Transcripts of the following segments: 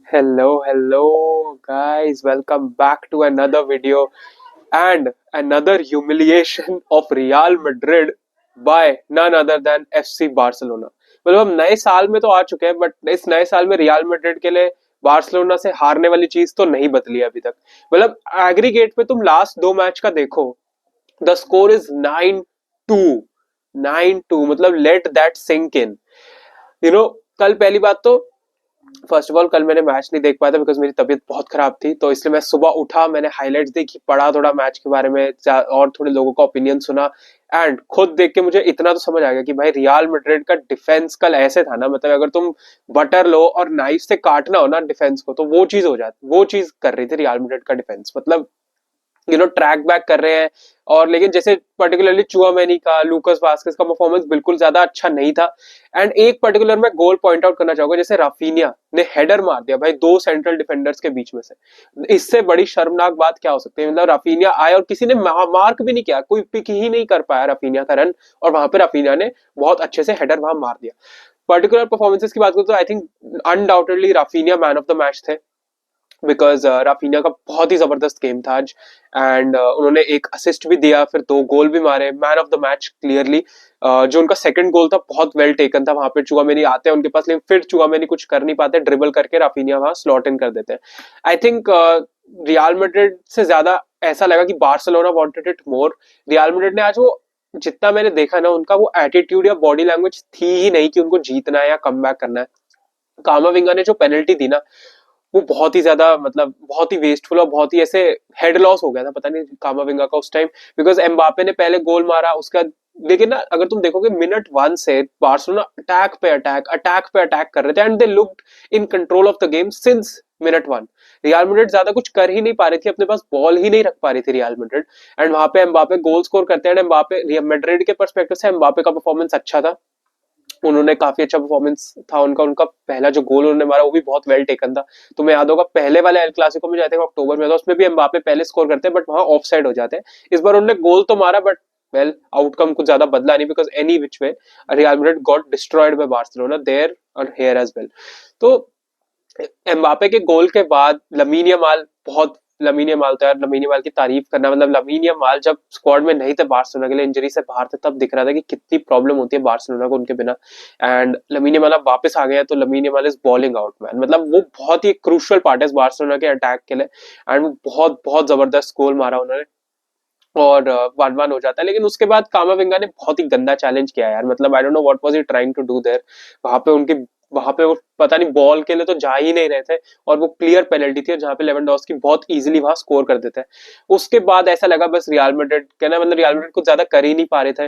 Hello, guys. Welcome back to another video and another humiliation of Real Madrid by none other than FC Barcelona. मतलब हम नए साल में तो आ चुके हैं, बट इस नए साल में रियल मैड्रिड के लिए बार्सिलोना से हारने वाली चीज तो नहीं बदली है अभी तक। मतलब एग्रीगेट पे तुम लास्ट दो मैच का देखो, द स्कोर इज 9-2। 9-2 मतलब लेट दैट सिंक इन। कल पहली बात तो फर्स्ट ऑफ ऑल कल मैंने मैच नहीं देख पाया था बिकॉज मेरी तबीयत बहुत खराब थी, तो इसलिए मैं सुबह उठा, मैंने हाईलाइट्स देखी, पढ़ा थोड़ा मैच के बारे में और थोड़े लोगों का ओपिनियन सुना। एंड खुद देख के मुझे इतना तो समझ आ गया कि भाई रियल मैड्रिड का डिफेंस कल ऐसे था ना, मतलब अगर तुम बटर लो और नाइफ से काटना हो ना डिफेंस को, तो वो चीज हो जाती, वो चीज कर रही थी रियल मैड्रिड का डिफेंस। मतलब ट्रैक बैक कर रहे हैं। और लेकिन जैसे पर्टिकुलरली चुआमेनी का, लूकास वास्केस का परफॉर्मेंस बिल्कुल ज्यादा अच्छा नहीं था। एंड एक पर्टिकुलर मैं गोल पॉइंट आउट करना चाहूंगा, जैसे राफिनिया ने हेडर मार दिया भाई दो सेंट्रल डिफेंडर्स के बीच में से। इससे बड़ी शर्मनाक बात क्या हो सकती है? मतलब राफिनिया आए और किसी ने मार्क भी नहीं किया, कोई पिक ही नहीं कर पाया राफिनिया का रन, और वहां पे राफिनिया ने बहुत अच्छे से हेडर वहां मार दिया। पर्टिकुलर परफॉर्मेंसेस की बात करूं तो I think undoubtedly Raphinha man of the match थे, बिकॉज राफिनिया का बहुत ही जबरदस्त गेम था आज। एंड उन्होंने एक असिस्ट भी दिया, फिर दो गोल भी मारे, man of the match clearly. जो उनका सेकंड गोल था बहुत वेल टेकन था, वहां पे चुआमेनी आते हैं उनके पास, लेकिन फिर चुआमेनी कुछ कर नहीं पाते, ड्रिबल करके राफिनिया वहां स्लॉट इन कर देते हैं। आई थिंक रियल मैड्रिड से ज्यादा ऐसा लगा कि Barcelona wanted it more. Real Madrid ने आज वो, जितना मैंने देखा ना, उनका वो एटीट्यूड या बॉडी लैंग्वेज थी ही नहीं कि उनको जीतना है या कम बैक करना है। कामाविंगा ने जो पेनल्टी दी ना, वो बहुत ही ज्यादा, मतलब बहुत ही वेस्टफुल और बहुत ही ऐसे हेड लॉस हो गया था, पता नहीं कामाविंगा का उस टाइम, बिकॉज एम्बापे ने पहले गोल मारा उसका। लेकिन ना अगर तुम देखोगे मिनट वन से बार्सिलोना अटैक पे अटैक, अटैक पे अटैक कर रहे थे, and they looked in control of the game since minute one. Real Madrid ज्यादा कुछ कर ही नहीं पा रही थी, अपने पास बॉल ही नहीं रख पा रही थी रियल मैड्रिड। एंड वहां पे एम्बापे गोल स्कोर करते हैं, एम्बापे मैड्रिड के परस्पेक्टिव से एम्बापे का परफॉर्मेंस अच्छा था। उन्होंने काफी अच्छा परफॉर्मेंस था उनका, उनका पहला जो गोल उन्होंने मारा वो भी बहुत वेल टेकन था। तुम्हें याद होगा पहले वाले एल क्लासिको में जाते हैं अक्टूबर में था, उसमें भी एम्बापे पहले स्कोर करते हैं बट वहां ऑफ साइड हो जाते हैं। इस बार उन्होंने गोल तो मारा बट वेल आउटकम कुछ ज्यादा बदला नहीं, because any which way Real Madrid got destroyed by Barcelona there और हियर एज वेल। तो एम्बापे के गोल के बाद लमीन यमाल, बहुत लमीन यमाल, तो यार लमीन यमाल की तारीफ करना, मतलब लमीन यमाल जब स्क्वाड में नहीं थे बार्सिलोना के लिए, इंजरी से बाहर थे, तब दिख रहा था कि कितनी प्रॉब्लम होती है बार्सिलोना को उनके बिना। एंड लमीन यमाल अब वापस आ गया है, तो lamin Yamal is bowling out man, मतलब वो बहुत ही क्रूशियल पार्ट है बार्सिलोना के अटैक के लिए। एंड वो बहुत बहुत जबरदस्त गोल मारा उन्होंने, और 1-1 हो जाता है। लेकिन उसके बाद कामाविंगा ने बहुत ही गंदा चैलेंज किया यार, मतलब I don't know what was he trying to do there. वहां पे उनकी, वहां पे वो पता नहीं बॉल के लिए तो जा ही नहीं रहे थे, और वो क्लियर पेनल्टी थी जहां पे लेवेंडोव्स्की बहुत इजीली वहां स्कोर कर देते हैं। उसके बाद ऐसा लगा बस रियल मैड्रिड कहना, मतलब रियल मैड्रिड कुछ ज्यादा कर ही नहीं पा रहे थे।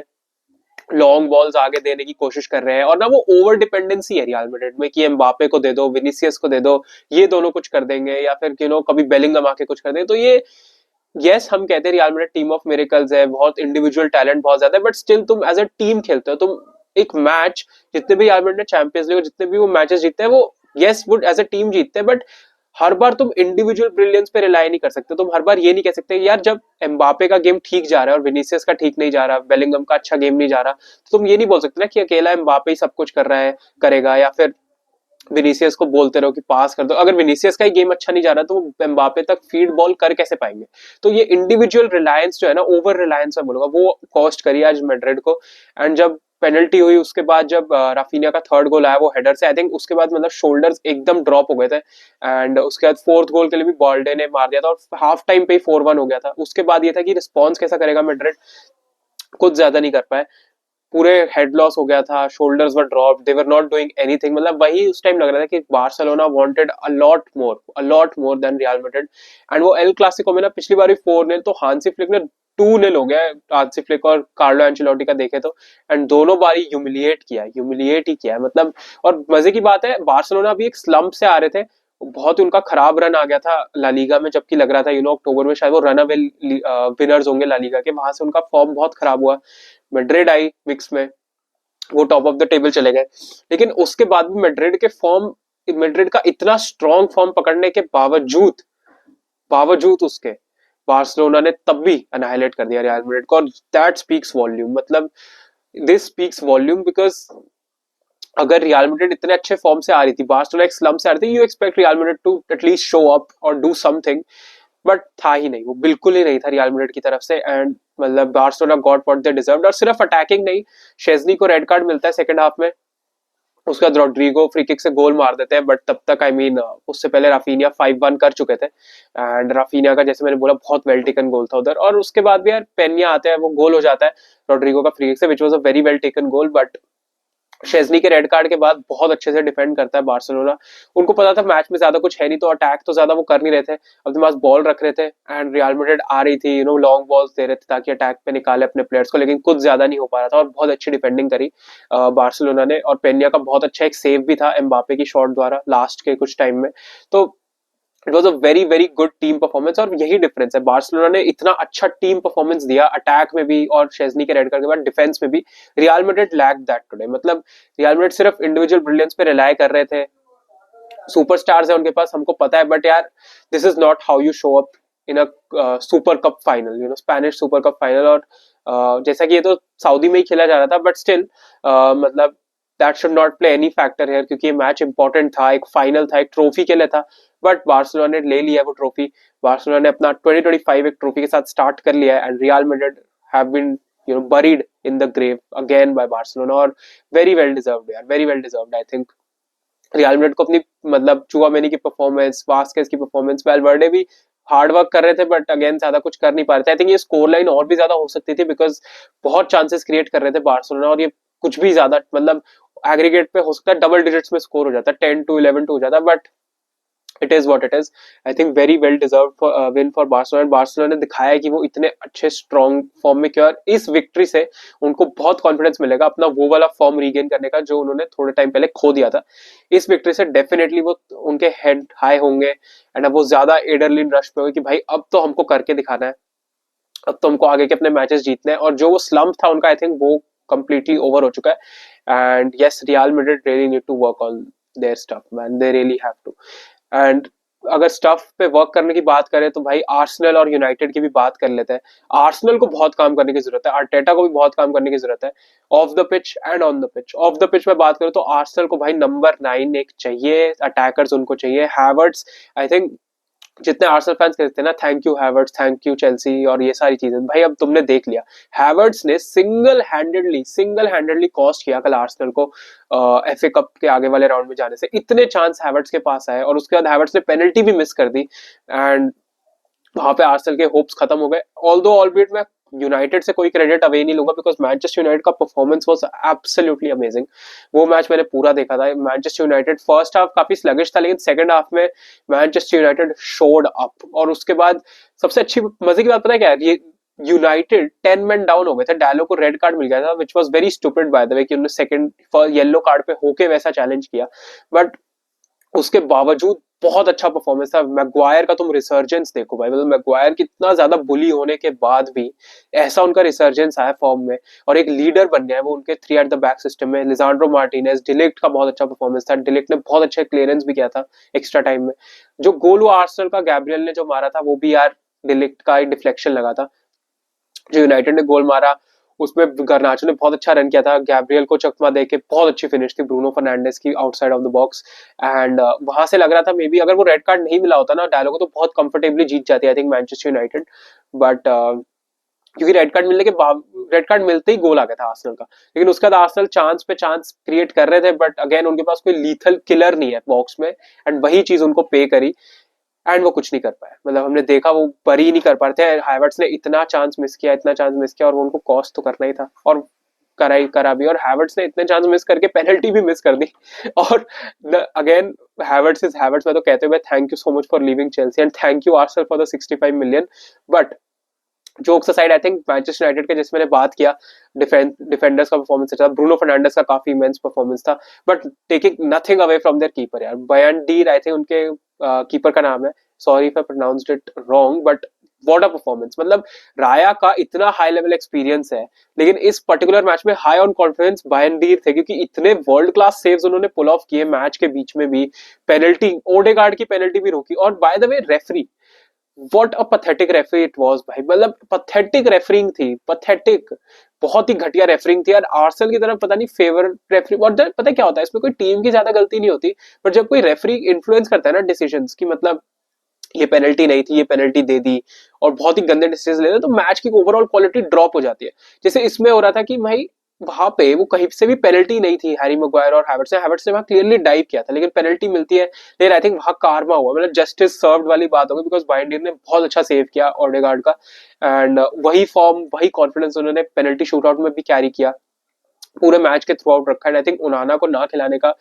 लॉन्ग बॉल्स आगे देने की कोशिश कर रहे हैं, और ना वो ओवर डिपेंडेंसी है रियल मैड्रिड में कि एम्बापे को दे दो, विनीसियस को दे दो, ये दोनों कुछ कर देंगे, या फिर कभी बेलिंगम आके कुछ कर देंगे। तो ये, यस हम कहते हैं Real Madrid team of miracles है, बहुत इंडिविजुअल टैलेंट बहुत ज्यादा है, बट स्टिल तुम एज अ टीम खेलते हो, तुम एक मैच, जितने भी रियल मैड्रिड ने चैंपियंस लीग जितने भी वो मैचेस जीतते हैं, वो yes would as a team जीतते हैं, बट हर बार तुम इंडिविजुअल ब्रिलियंस पे रिलाई नहीं कर सकते। तुम हर बार ये नहीं कह सकते यार, जब एम्बापे का गेम ठीक जा रहा है और विनीसियस का ठीक नहीं जा रहा, बेलिंगम का अच्छा गेम नहीं जा रहा, तो तुम ये नहीं बोल सकते ना कि अकेला एम्बापे ही सब कुछ कर रहा है, करेगा, या फिर विनीसियस को बोलते रहो कि पास कर दो। अगर विनीसियस का ही गेम अच्छा नहीं जा रहा तो वो एम्बापे तक फीड बॉल कर कैसे पाएंगे? तो ये इंडिविजुअल रिलायंस जो है ना, ओवर रिलायंस मैं बोलूंगा, वो कॉस्ट करी आज मैड्रिड को। एंड जब पेनल्टी हुई उसके बाद, जब राफिनिया का थर्ड गोल आया वो हेडर से, आई थिंक उसके बाद मतलब शोल्डर्स एकदम ड्रॉप हो गए थे। एंड उसके बाद फोर्थ गोल के लिए भी बॉल्डे ने मार दिया था, और हाफ टाइम पे ही 4-1 हो गया था। उसके बाद ये था कि रिस्पॉन्स कैसा करेगा मैड्रिड, कुछ ज्यादा नहीं कर पाए। पूरे हेड लॉस हो गया था, shoulders were drop, they were not doing anything. मतलब वही उस टाइम लग रहा था कि Barcelona wanted a lot more than real Madrid. And वो एल क्लासिको में ना पिछली बार 4-0, तो हांसी फ्लिक ने 2-0 हो गया, हांसी फ्लिक और कार्लो एंचेलोटी का देखे तो। एंड दोनों बारी ह्यूमिलिएट ही किया, मतलब। और मजे की बात है, बार्सिलोना भी एक स्लम्प से आ रहे थे, बहुत उनका खराब रन आ गया था ला लीगा में, जबकि लग रहा था अक्टूबर में शायद वो रन अवे विनर्स होंगे ला लीगा के, वहां से उनका फॉर्म बहुत खराब हुआ। मैड्रिड आई मिक्स में, वो टॉप ऑफ द टेबल चले गए। लेकिन उसके बाद भी मैड्रिड का इतना स्ट्रॉन्ग फॉर्म पकड़ने के बावजूद बावजूद उसके बार्सिलोना ने तब भी अनाहिलेट कर दिया रियल मैड्रिड को, और दैट स्पीक्स वॉल्यूम। मतलब दिस स्पीक्स वॉल्यूम बिकॉज अगर रियल मैड्रिड इतने अच्छे फॉर्म से आ रही थी, बार्सिलोना एक स्लम से आ रही थी, you expect Real Madrid to at least show up और डू समथिंग, बट था ही नहीं, वो बिल्कुल ही नहीं था रियल मैड्रिड की तरफ से। एंड मतलब Barcelona got what they deserved. और सिर्फ अटैकिंग नहीं, शेजनी को रेड कार्ड मिलता है सेकंड हाफ में, उसके बाद रोड्रिगो फ्री किक से गोल मार देते हैं, बट तब तक आई मीन उससे पहले राफीनिया 5-1 कर चुके थे। एंड राफीनिया का जैसे मैंने बोला बहुत वेल टेकन गोल था उधर, और उसके बाद भी यार पेन्या आते हैं, वो गोल हो जाता है रोड्रिगो का फ्री किक से, which was a very well taken goal. But Szczesny के रेड कार्ड के बाद बहुत अच्छे से डिफेंड करता है बार्सिलोना। उनको पता था मैच में ज्यादा कुछ है नहीं, तो अटैक तो ज्यादा वो कर नहीं रहे थे, अपने पास बॉल रख रहे थे। एंड रियल मैड्रिड आ रही थी, लॉन्ग बॉल्स दे रहे थे ताकि अटैक पे निकाले अपने प्लेयर्स को, लेकिन कुछ ज्यादा नहीं हो पा रहा था। और बहुत अच्छी डिफेंडिंग करी बार्सिलोना ने, और पेन्या का बहुत अच्छा एक सेव भी था एम्बापे की शॉट द्वारा लास्ट के कुछ टाइम में। तो it was a very very good team performance. और यही डिफरेंस है, बार्सिलोना ने इतना अच्छा टीम परफॉर्मेंस दिया अटैक में भी और शेजनी के रेड कार्ड के बाद डिफेंस में भी। Real Madrid lack that today. मतलब रियल मैड्रिड सिर्फ इंडिविजुअल ब्रिलियंस पे रिलाई कर रहे थे, सुपरस्टार्स है उनके पास, हमको पता है, बट यार this is not how you show up in a super cup final, Spanish super cup final. और जैसा कि ये तो सऊदी में ही खेला जा रहा था, बट स्टिल मतलब that should not play any factor here, क्योंकि ये मैच इंपॉर्टेंट था, एक फाइनल था, एक ट्रॉफी के लिए था। बट बार्सिलोना ने ले लिया वो ट्रॉफी। बार्सिलोना ने अपना 2025 एक ट्रॉफी के साथ स्टार्ट कर लिया है, and Real Madrid have been buried in the grave again by Barcelona. और वेरी वेल डिजर्व्ड यार, very well deserved I think. Real Madrid को अपनी मतलब चुआमेनी की परफॉर्मेंस, वास्केस की परफॉर्मेंस, वेलवर्डे भी हार्ड वर्क कर रहे थे, बट अगेन ज्यादा कुछ कर नहीं पा रहे थे। आई थिंक ये स्कोर लाइन और भी ज्यादा हो सकती थी, बिकॉज बहुत चांसेस क्रिएट कर रहे थे बार्सिलोना, और ये कुछ भी ज्यादा मतलब एग्रीगेट पे हो सकता है डबल डिजिट्स में स्कोर हो जाता है, 10-11 हो जाता है, but it is what it is. I think very well deserve win for Barcelona. Barcelona ने दिखाया कि वो इतने अच्छे स्ट्रॉन्ग फॉर्म में क्यों, और इस विक्ट्री से उनको बहुत कॉन्फिडेंस मिलेगा अपना वो वाला फॉर्म रीगेन करने का जो उन्होंने थोड़े टाइम पहले खो दिया था। इस विक्ट्री से डेफिनेटली वो उनके हेड हाई होंगे, एंड अब वो ज्यादा एडरलिन रश पे होंगे कि भाई अब तो हमको करके दिखाना है, अब तो हमको आगे के अपने मैचेस जीतने हैं। और जो वो स्लम्प था उनका, आई थिंक वो कंप्लीटली ओवर हो चुका है। And yes, Real Madrid really need to work on their stuff man, they really have to. And अगर स्टफ पे वर्क करने की बात करें तो भाई आर्सेनल और यूनाइटेड की भी बात कर लेते हैं। आर्सेनल को बहुत काम करने की जरूरत है, आर्टेटा को भी बहुत काम करने की जरूरत है, of the pitch and on the pitch. Of the pitch में बात करूं तो आर्सेनल को भाई नंबर 9 एक चाहिए, अटैकर्स उनको चाहिए। हैवर्ट्स, आई थिंक जितने आर्सेनल फैंस कहते हैं ना thank you Havertz, thank you Chelsea और ये सारी चीजें, भाई अब तुमने देख लिया हैवर्ट्स ने सिंगल हैंडेडली कॉस्ट किया कल आर्सेनल को एफए कप के आगे वाले राउंड में जाने से। इतने चांस हैवर्ट्स के पास आए, और उसके बाद हैवर्ट्स ने पेनल्टी भी मिस कर दी, एंड वहां पे आर्सेनल के होप्स खत्म हो गए। ऑल्बिट मैं यूनाइटेड से कोई क्रेडिट अवे नहीं लूंगा, बिकॉज मैनचेस्टर यूनाइटेड का परफॉर्मेंस वाज एब्सोल्युटली अमेजिंग। वो मैच मैंने पूरा देखा था। मैनचेस्टर यूनाइटेड फर्स्ट हाफ काफी स्लगिश था, लेकिन सेकंड हाफ में मैनचेस्टर यूनाइटेड शोड अप। और उसके बाद सबसे अच्छी मजे की बात पता है क्या है, ये यूनाइटेड 10 मैन डाउन हो गए थे, डायलो को रेड कार्ड मिल गया था, which was very stupid by the way कि उन्होंने सेकंड येलो कार्ड पे होके वैसा चैलेंज किया। बट उसके बावजूद बहुत अच्छा परफॉर्मेंस था। मैगवायर का तुम रिसर्जेंस देखो भाई, मतलब मैगवायर कितना ज्यादा बुली होने के बाद भी ऐसा उनका रिसर्जेंस आया फॉर्म में, और एक लीडर बन गया है वो उनके 3 एट द बैक सिस्टम में। लिसांड्रो मार्टिनेज, डिलिक्ट का बहुत अच्छा परफॉर्मेंस था, डिलिक्ट ने बहुत अच्छा क्लियरेंस भी किया था एक्स्ट्रा टाइम में। जो गोल हुआ आर्सेनल का, गैब्रियल ने जो मारा था, वो भी यार डिलिक्ट का एक डिफ्लेक्शन लगा था। जो यूनाइटेड ने गोल मारा उसमें गर्नाचो ने बहुत अच्छा रन किया था, गैब्रियल को चकमा देके बहुत अच्छी फिनिश थी ब्रूनो फर्नांडिस की outside of the box. And वहां से लग रहा था मे बी अगर वो रेड कार्ड नहीं मिला होता ना डायलो को, तो बहुत कंफर्टेबली जीत जाती I think Manchester United. But क्योंकि रेड कार्ड मिलते ही गोल आ गया था आर्सेनल का, लेकिन उसके बाद आर्सेनल चांस पे चांस क्रिएट कर रहे थे, बट अगेन उनके पास कोई लीथल किलर नहीं है बॉक्स में, एंड वही चीज उनको पे करी, एंड वो कुछ नहीं कर पाया। मतलब हमने देखा वो पर ही नहीं कर पा रहे थे। हैवर्ट्स ने इतना चांस मिस किया, और वो उनको कॉस्ट तो करना ही था, और करा भी। और हैवर्ट्स ने इतने चांस मिस करके पेनल्टी भी मिस कर दी। और अगेन हैवर्ट्स इज हैवर्ट्स, मैं तो कहते हुए thank you so much for leaving Chelsea, and thank you Arsenal for the 65 million. But jokes aside, I think Manchester United के, जिसमें मैंने बात किया डिफेंडर्स का परफॉर्मेंस अच्छा था, ब्रूनो फर्नांडिस का काफी इमेंस परफॉर्मेंस था, but taking nothing away from their keeper यार। बयान डीर आई थिंक उनके कीपर का नाम है, sorry if I pronounced it wrong, but what a performance. मतलब राया का इतना हाई लेवल एक्सपीरियंस है, लेकिन इस पर्टिकुलर मैच में हाई ऑन कॉन्फिडेंस बयान डीर थे, क्योंकि इतने वर्ल्ड क्लास सेव्स उन्होंने पुल ऑफ किए मैच के बीच में भी। पेनल्टी, ओडेगार्ड की पेनल्टी भी रोकी, और by the way referee, what a pathetic referee it was भाई, मतलब पैथेटिक रेफरिंग थी, पैथेटिक। बहुत ही घटिया रेफरिंग थी यार। आर्सेनल की तरफ पता नहीं फेवर रेफरी, और पता है क्या होता है इसमें, कोई टीम की ज्यादा गलती नहीं होती, पर जब कोई रेफरी इन्फ्लुएंस करता है ना डिसीजंस की, मतलब ये पेनल्टी नहीं थी, ये पेनल्टी दे दी, और बहुत ही गंदे डिसीजन लेते, तो मैच की ओवरऑल क्वालिटी ड्रॉप हो जाती है। जैसे इसमें हो रहा था कि भाई वहां पे वो कहीं से भी पेनल्टी नहीं थी हैरी मैग्वायर और हैवर्ट्स ने वहां क्लियरली डाइव किया था, लेकिन पेनल्टी मिलती है। लेकिन आई थिंक वहां कारमा हुआ, मतलब जस्टिस सर्व्ड वाली बात होगी, बिकॉज बाइंडियर ने बहुत अच्छा सेव किया ओडेगार्ड का, एंड वही फॉर्म वही कॉन्फिडेंस उन्होंने पेनल्टी शूटआउट में भी कैरी किया, पूरे मैच के थ्रू आउट रखा है। आई थिंक उनाना को ना खिलाने का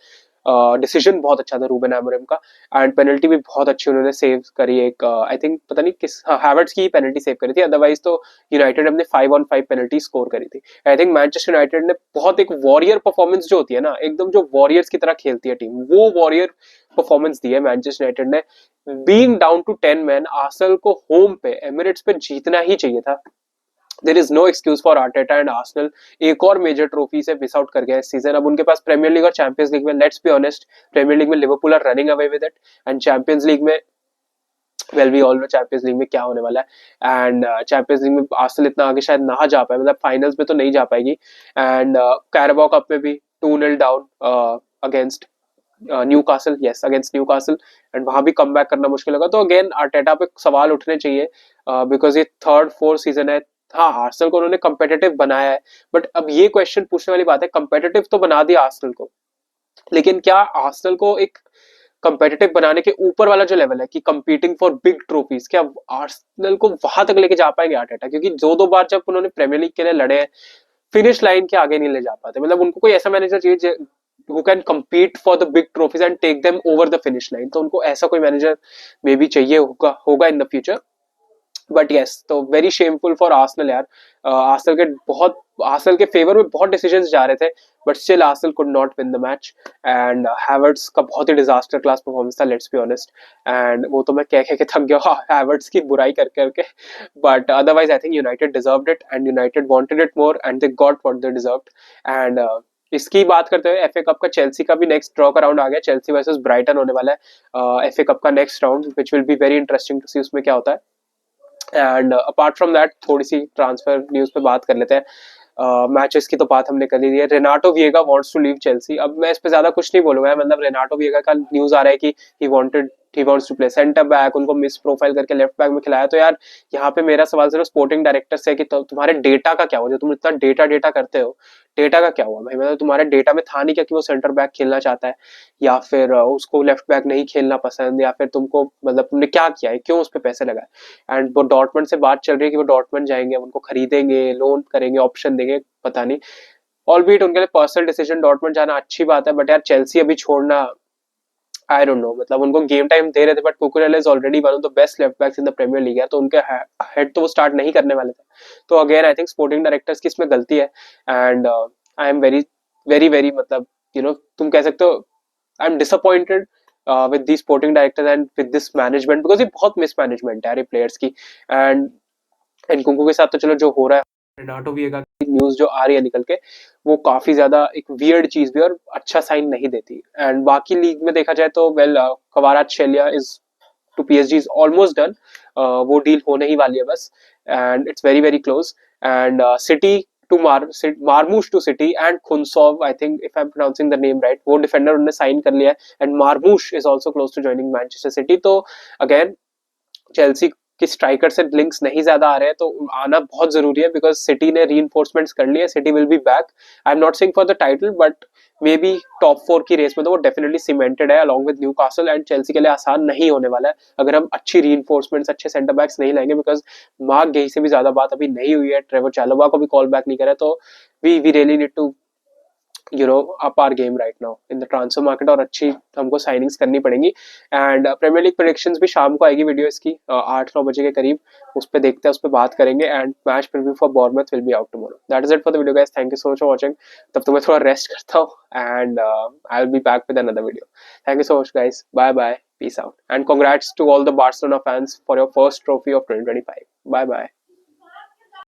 डिसीजन बहुत अच्छा था रूबेन अमोरिम का, एंड पेनल्टी भी बहुत अच्छी उन्होंने सेव करी। एक आई थिंक पता नहीं किस, हाँ हैवर्ट्स की ही पेनल्टी सेव करी थी, अदरवाइज तो यूनाइटेड अपने 5-on-5 पेनल्टी स्कोर करी थी। आई थिंक मैनचेस्टर यूनाइटेड ने बहुत एक वॉरियर परफॉर्मेंस जो होती है ना, एकदम जो वॉरियर्स की तरह खेलती है टीम, वो वॉरियर परफॉर्मेंस दी है मैनचेस्टर यूनाइटेड ने। Being down to 10 man, Arsenal को होम पे एमिरेट्स पे जीतना ही चाहिए था। There is no excuse for Arteta and Arsenal. एक और मेजर ट्रॉफी से मिस आउट कर गया इस सीजन। अब उनके पास प्रीमियर लीग और चैंपियंस लीग में, let's be honest, Premier League में Liverpool are running away with it, and Champions League में well we all no champions League में क्या होने वाला है। एंड चैंपियंस लीग में आर्सेनल इतना आगे शायद ना जा पाए, मतलब फाइनल्स में तो नहीं जा पाएगी। एंड कैराबाओ कप में भी 2-0 down against Newcastle, yes against Newcastle, and वहां भी कम बैक करना मुश्किल होगा। तो अगेन आर्टेटा पे सवाल उठने चाहिए, बिकॉज ये 3rd-4th सीजन है। हाँ आर्सेनल को उन्होंने कंपेटिटिव बनाया है, बट अब ये क्वेश्चन पूछने वाली बात है, कंपेटिटिव तो बना दिया आर्सेनल को, लेकिन क्या आर्सेनल को एक कंपेटिटिव बनाने के ऊपर वाला जो लेवल है कि कंपीटिंग फॉर बिग ट्रॉफीज, क्या आर्सेनल को वहां तक लेके जा पाएंगे आर्टेटा? क्योंकि 2-2 बार जब उन्होंने प्रीमियर लीग के लिए लड़े हैं, फिनिश लाइन के आगे नहीं ले जा पाते। मतलब उनको कोई ऐसा मैनेजर चाहिए who can compete for the big trophies and take them over the finish line। तो उनको ऐसा कोई मैनेजर मे बी चाहिए होगा in the future. But yes, तो वेरी शेमफुल फॉर आर्सेनल यार। आर्सेनल के फेवर में बहुत डिसीजंस जा रहे थे, but still Arsenal could not win the match. And Havertz का बहुत ही डिजास्टर क्लास परफॉर्मेंस था, लेट्स बी ऑनेस्ट। एंड वो तो मैं कह के थक गया हैवर्ट्स की बुराई कर करके, but otherwise I think United deserved it, and United wanted it more, and they got what they deserved. And इसकी बात करते हुए एफए कप का चेल्सी का भी नेक्स्ट ड्रॉ का राउंड आ गया, चेल्सी वर्सेस ब्राइटन होने वाला है एफए कप का next round, which will be very interesting to see उसमें क्या होता है। एंड अपार्ट फ्रॉम दैट थोड़ी सी ट्रांसफर न्यूज पे बात कर लेते हैं। मैचेस की तो बात हमने कर ली है। Renato Veiga wants to leave Chelsea. अब मैं इस पे ज्यादा कुछ नहीं बोलूंगा, मतलब रेनाटो विएगा का न्यूज आ रहा है कि he wants to play centre back, उनको मिस प्रोफाइल करके लेफ्ट बैक में खिलाया। तो यार यहाँ पे मेरा सवाल सिर्फ स्पोर्टिंग डायरेक्टर से है कि तुम्हारे डेटा का क्या हुआ, जो तुम इतना डेटा डेटा करते हो, डेटा का क्या हुआ भाई? मतलब तुम्हारे डेटा में था नहीं क्या कि वो सेंटर बैक खेलना चाहता है, या फिर उसको लेफ्ट बैक नहीं खेलना पसंद, या फिर तुमको मतलब तुमने क्या किया है, क्यों उस पर पैसे लगाए? एंड वो डॉर्टमंड से बात चल रही है कि वो डॉर्टमंड जाएंगे, उनको खरीदेंगे, लोन करेंगे, ऑप्शन देंगे, पता नहीं। ऑल बीट उनके लिए पर्सनल डिसीजन, डॉर्टमंड जाना अच्छी बात है, बट यार चेल्सी अभी छोड़ना आई डोंट नो। मतलब उनको गेम टाइम दे रहे थे, but Cucurella is already one of the best left backs in the Premier League है, तो उनके हेड तो वो स्टार्ट नहीं करने वाले थे। तो again I think sporting directors की इसमें गलती है। And I am very very very, मतलब तुम कह सकते हो I am disappointed with the sporting director and with this management, because ये बहुत मिसमैनेजमेंट है यार प्लेयर्स की। एंड एनकुंकू के साथ तो चलो जो हो रहा है, रेनाटो विएगा की न्यूज जो आ रही है निकल के, वो काफी ज्यादा एक वियर्ड चीज भी और अच्छा साइन नहीं देती। एंड बाकी लीग में देखा जाए तो well Kvaratskhelia is to PSG is almost done, वो डील होने ही वाली है बस, and it's very very close. And City to Marmoush to City and खुनसोव, I think if I am pronouncing the name right, वो डिफेंडर उन्होंने sign कर लिया है, and Marmoush is also close to joining Manchester City. तो again Chelsea कि striker से links नहीं ज्यादा आ रहे हैं, तो आना बहुत जरूरी है, बिकॉज सिटी ने रीइंफोर्समेंट्स कर लिए, city will be back. I am not saying for the title, but may be top 4 की रेस में तो वो डेफिनेटली सीमेंटेड है along with Newcastle, and Chelsea के लिए आसान नहीं होने वाला है अगर हम अच्छी रीइंफोर्समेंट्स, अच्छे सेंटर बैक्स नहीं लाएंगे, बिकॉज मार्क गेही से भी ज्यादा बात अभी नहीं हुई है, ट्रेवर चालोबा को भी कॉल बैक नहीं करा, तो we really need to up our game right now in the transfer market, और अच्छी हमको साइनिंग्स करनी पड़ेंगी। एंड प्रीमियर लीग प्रेडिक्शंस भी शाम को आएगी वीडियो इसकी 8-9 बजे के करीब, उस पर देखते हैं, उस पर बात करेंगे। And match preview for Bournemouth will be out tomorrow. That is it for the video guys, thank you so much for watching. तब तो मैं थोड़ा रेस्ट करता हूँ, and I will be back with another video. Thank you so much guys, bye bye, peace out, and congrats to all the Barcelona fans for your first trophy of 2025. Bye bye.